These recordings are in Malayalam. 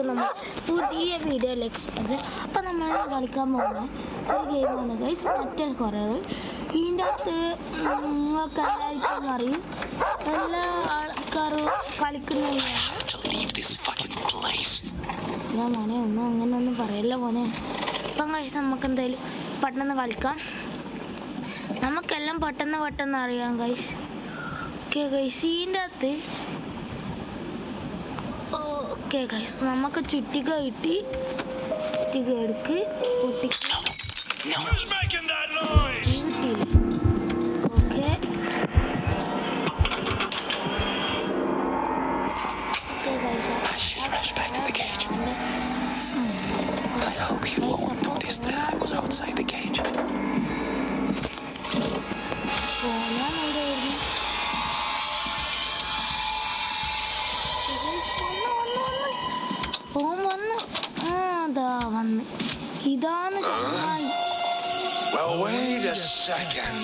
നമ്മൾ പുതിയ വീഡിയോയിലേക്ക് അപ്പോൾ നമ്മൾ കളിക്കാൻ പോകുന്ന ഒരു ഗെയിമാണ് ഗൈസ്, മെറ്റൽ ഹൊറർ. ഇതിൻ്റെ അകത്ത് നിങ്ങൾക്ക് എല്ലാവർക്കും അറിയും, എല്ലാ ആൾക്കാരും കളിക്കുന്നതാണ്. ഞാൻ മോനെ ഒന്നും അങ്ങനെ ഒന്നും പറയല്ല മോനെ. അപ്പം ഗൈസ് നമുക്ക് എന്തായാലും പെട്ടെന്ന് കളിക്കാം. നമുക്കെല്ലാം പെട്ടെന്ന് അറിയാം ഗൈസ്. ഓക്കെ ഗൈസ്, ഇതിൻ്റെ അകത്ത് ഓക്കെ ഗൈസ് നമുക്ക് ചുറ്റിക കിട്ടി. ചുറ്റിക എടുക്ക് പൊട്ടിക്ക് കിട്ടിയില്ല. ഓക്കെ ഇതാണ് ചങ്ങായി. Well, wait a second.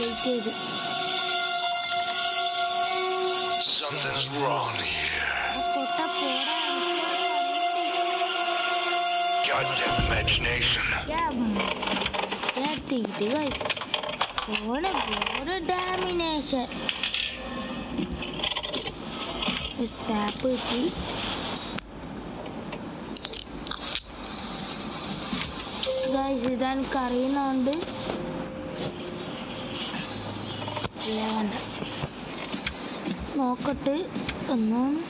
Something's wrong here. Goddamn imagination. Guys, what a domination. This property. Guys ഇതെനിക്ക് അറിയുന്നതുകൊണ്ട് വേണ്ട നോക്കട്ടെ. ഒന്നാണ്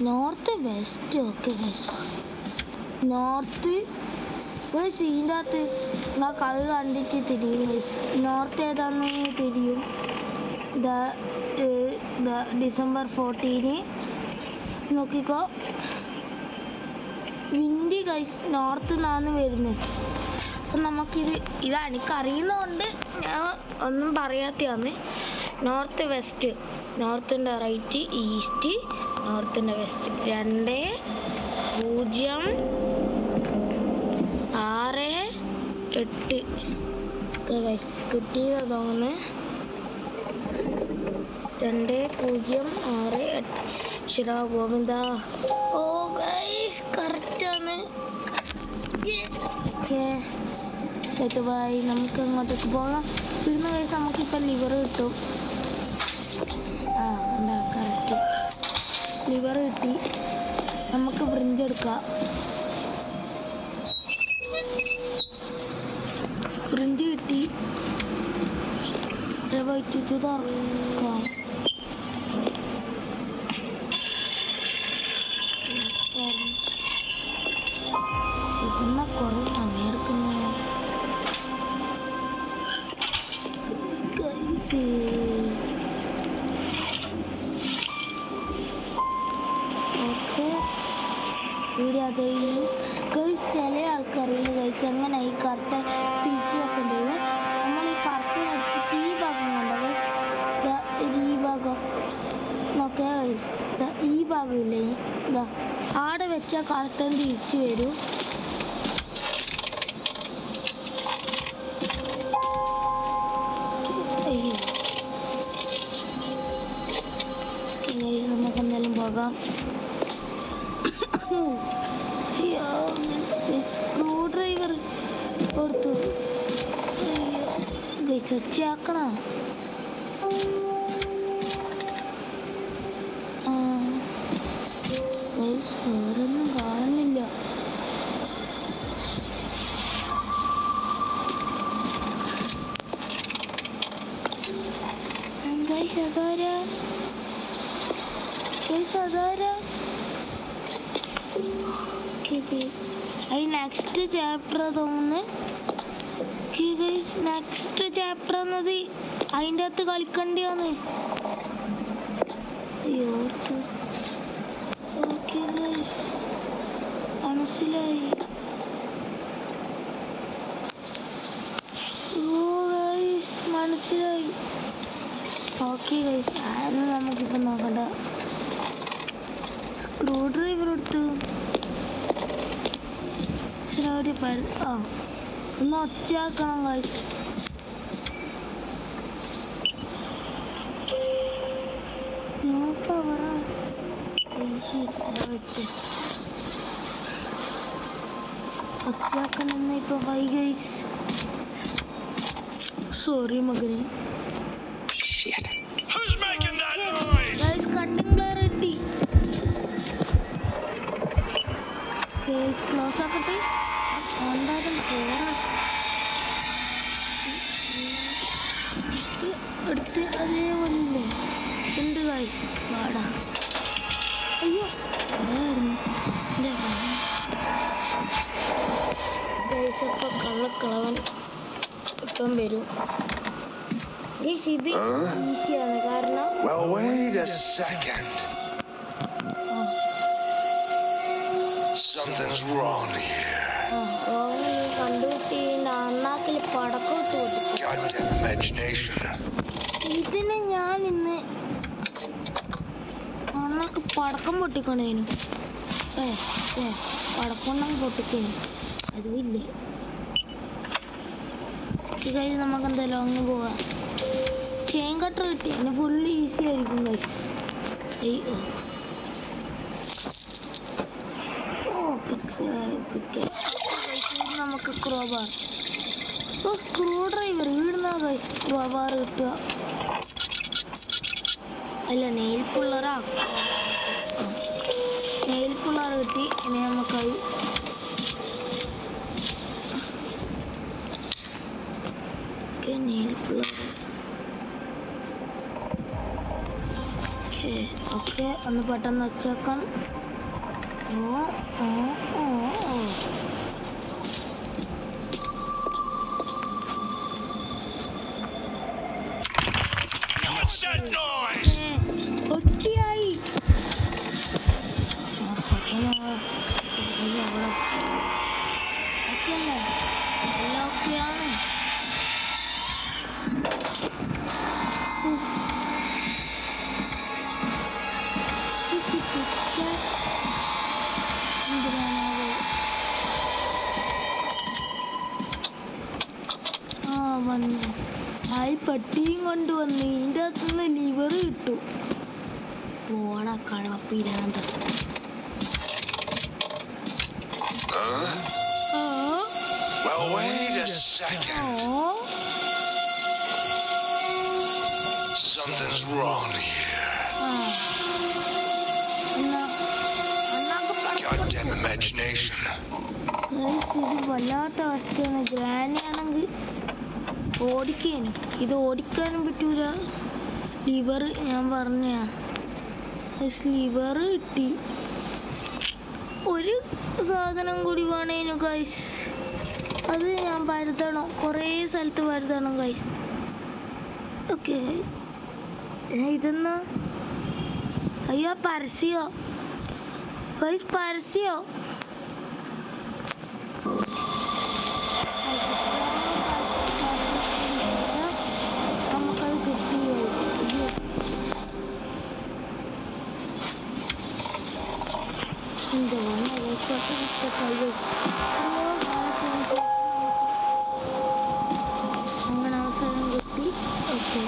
north west. Okay guys, north guys. ഇതിൻ്റെ അകത്ത് നിങ്ങൾക്ക് അത് കണ്ടിട്ട് തിരിയും ഗൈസ്. നോർത്ത് ഏതാണെന്ന് തിരിയും. ഡിസംബർ 14 നോക്കിക്കോ. വിൻഡി ഗൈസ് നോർത്ത് നിന്നാണ് വരുന്നത്. അപ്പം നമുക്കിത് എനിക്കറിയുന്നതുകൊണ്ട് ഞാൻ ഒന്നും പറയാത്തതാണ്. നോർത്ത് വെസ്റ്റ്, നോർത്തിൻ്റെ റൈറ്റ്, ഈസ്റ്റ്, നോർത്തിൻ്റെ വെസ്റ്റ്. 2 0 6 8 ഒക്കെ ഗൈസ് കിട്ടിയെന്ന് തോന്നുന്നു. 2 0 6 8 ശിരാ ഗോവിന്ദ. ഓ ഗൈസ് കറക്റ്റാണ്. ഓക്കെ ബൈ, നമുക്ക് അങ്ങോട്ടേക്ക് പോകാം. ഇവിടുന്ന് ഗൈസ് നമുക്കിപ്പോൾ ലിവർ കിട്ടും. കറക്റ്റ് ലിവർ കിട്ടി. നമുക്ക് ഫ്രിഞ്ച് എടുക്കാം. ഫ്രിഞ്ച് കിട്ടി. ഇത് തുറക്കാം. ഇതെന്നാ കുറെ സമയം എടുക്കുന്നു. ഓക്കെ ഇവിടെ അതെയും ഗൈസ്. ചില ആൾക്കറിയില്ല ഗൈസ് എങ്ങനെ ഈ കർട്ടൻ തിരിച്ചു വെക്കേണ്ടത്. നമ്മൾ ഈ കർട്ടൻ എടുത്തിട്ട് ഈ ഭാഗം കണ്ട ഗൈസ്, ഈ ഭാഗം നോക്കിയാ ഗൈസ്, ഈ ഭാഗമില്ലേ, ആടെ വെച്ച കർട്ടൻ തിരിച്ചു വരും. നമുക്ക് എന്തായാലും പോകാം. സ്ക്രൂ ഡ്രൈവർ കൊടുത്തു ചച്ചാക്കണം. വേറൊന്നും കാണുന്നില്ല. നെക്സ്റ്റ് ചാപ്റ്റർ തോന്നുന്നു. നെക്സ്റ്റ് ചാപ്റ്റർ എന്നത് അതിൻ്റെ അകത്ത് കളിക്കേണ്ടിയാണ്. ഓക്കെ ഗൈസ് മനസ്സിലായി. മനസ്സിലായി. ഓക്കെ ഗൈസ്, ആരും നമുക്കിപ്പോൾ നോക്കണ്ട. സ്ക്രൂ ഡ്രൈവർ എടുത്തു. ഒന്ന് ഒച്ചയാക്കണം ഗൈസ്. ഞാൻ പവറാ വെച്ച് ഒച്ചയാക്കണമെന്ന് ഇപ്പൊ ബൈ ഗൈസ്. സോറി മകനെ. Who's making that noise? Guys cutting plier കിട്ടി. കേസ് ക്ലോസ് ആക്കട്ടെ. എന്തായാലും പോരാ എടുത്ത് അതേപോലെ ഇല്ലേ ഉണ്ട് ഗൈസ്. വാടാ. അയ്യോ എവിടെയായിരുന്നു ഗൈസ്. അപ്പോൾ കള്ളക്കളവൻ ഇപ്പം വരും ഗൈസ്. ഇത് ഈസിയാണ് കാരണം Well, wait a second. Something's wrong here. കണ്ടുപിടിച്ച് അണ്ണാക്കിൽ പടക്കം ഇട്ട് കൊടുക്കും. Goddamn imagination. ഇതിനെ ഞാൻ ഇന്ന് അണ്ണാക്ക് പടക്കം പൊട്ടിക്കണേനു. പടക്കം ഉണ്ടെങ്കിൽ പൊട്ടിക്കേനു. അതുമില്ലേ കഴിഞ്ഞ് നമുക്ക് എന്തായാലും അങ്ങ് പോവാം. ചെയിൻ കട്ടർ കിട്ടി. അതിന് ഫുള്ള് ഈസി ആയിരിക്കും ഗൈസ്. നമുക്ക് ക്രോബാർ സ്ക്രൂ ഡ്രൈവർ ഇടുന്ന ഗൈസ്. ക്രോബാർ കിട്ടുക അല്ല നെയിൽ പിള്ളറാ. നെയിൽ പിള്ളർ കിട്ടി. ഇനി നമുക്കത് നെയിൽ പിള്ളർ ഓക്കെ. ഒന്ന് പെട്ടെന്ന് വെച്ചേക്കാം. What's that noise? ഒച്ചയായി. ഓക്കെ അല്ലേ? എല്ലാം ഓക്കെയാണ്. വന്നു ആയി പട്ടിയും കൊണ്ടുവന്നു. ഇതിൻ്റെ അകത്തുനിന്ന് ലിവർ കിട്ടു. പോണ കളപ്പിരാന്ത. Well, wait a second. Something's wrong here. Goddamn imagination. ഇത് വല്ലാത്ത അവസ്ഥയാണ്. ഗ്രാനി ആണെങ്കിൽ ഓടിക്കാനും ഇത് ഓടിക്കാനും പറ്റൂല. ലിവർ ഞാൻ പറഞ്ഞ ലിവർ കിട്ടി. ഒരു സാധനം കൂടി വേണേനു ഗൈസ്. അത് ഞാൻ പരത്തണം. കുറേ സ്ഥലത്ത് പരത്തണം ഗൈസ്. Okay guys. ഇതെന്നാ അയ്യോ പരസ്യോ ഗൈസ്. പരസ്യോ നമുക്കത് കിട്ടി ഗൈസ്. എന്താ അങ്ങനെ അവസരം കിട്ടി. ഓക്കെ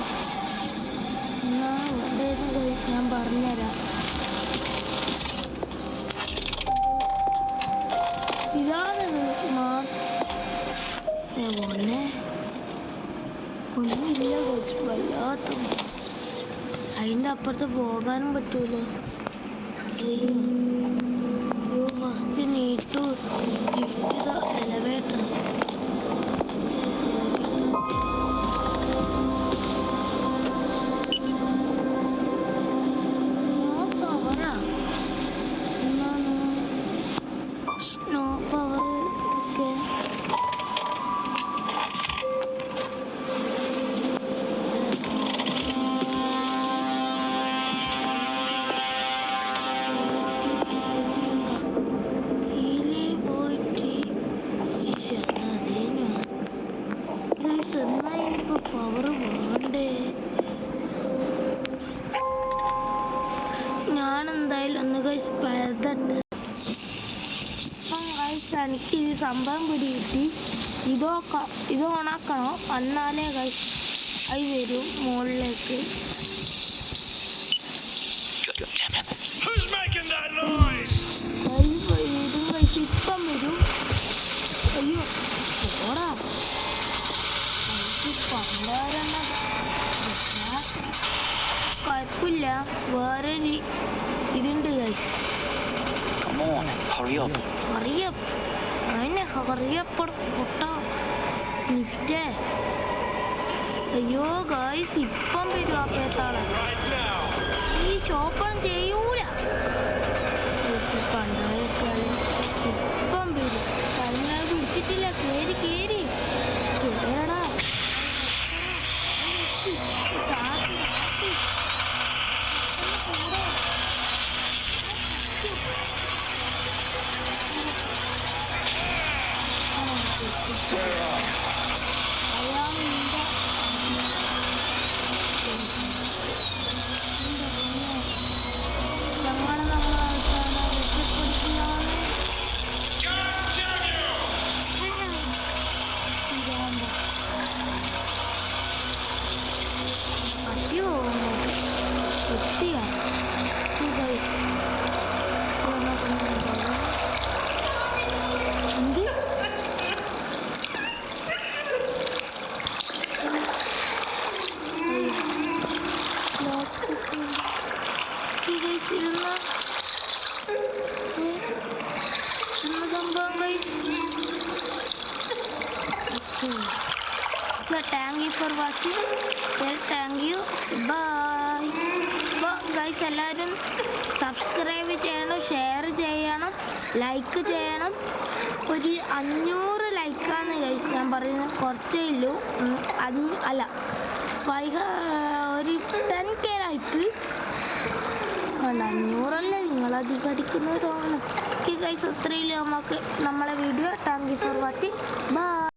എന്നാ എന്തായിരുന്നു ഞാൻ പറഞ്ഞുതരാം. ഇതാണ് മാർസ്. ഒന്നുമില്ല ഗൈസ്. വല്ലാത്ത അതിൻ്റെ അപ്പുറത്ത് പോകാനും പറ്റൂല. First need to lift the elevator. Snow പവറാ. എന്നാണ് സ്നോ പവർ. ഓക്കെ എന്നായിപ്പോ പവർ വേണ്ടേ? ഞാനെന്തായാലും ഒന്ന് ഗൈസ് പരതട്ടെ. എനിക്ക് ഈ സംഭവം പിടി കിട്ടി. ഇത് ഓണാക്കണോ? എന്നാലേ ഗൈസ് അത് വരും മുകളിലേക്ക്. Who's making that hurry up. അറിയപ്പ് അതിനെ അറിയപ്പെടും ലിഫ്റ്റേ. അയ്യോ ഗായ്സ് ഇപ്പം വരും ആ പേത്താളെ. ഈ ഷോപ്പം ചെയ്യൂല പണ്ടായക്കാള് ഇപ്പം വരും. കഴിഞ്ഞാൽ പിടിച്ചിട്ടില്ല. കേറി കേറടാ. Thank you for watching. Thank you. Bye. Guys, എല്ലാവരും സബ്സ്ക്രൈബ് ചെയ്യണം, ഷെയർ ചെയ്യണം, ലൈക്ക് ചെയ്യണം. ഒരു 500 ലൈക്കാണ് ഗൈസ് ഞാൻ പറയുന്നത്. കുറച്ചേ ഉള്ളൂ. അല്ല ഒരു 10K ലൈക്ക് വേണ്ട. 500 നിങ്ങളധികം അടിക്കുന്നത് തോന്നുന്നു. ഓക്കെ ഗൈസ്, അത്രയില്ല നമുക്ക് നമ്മളെ video. Thank you for watching. By.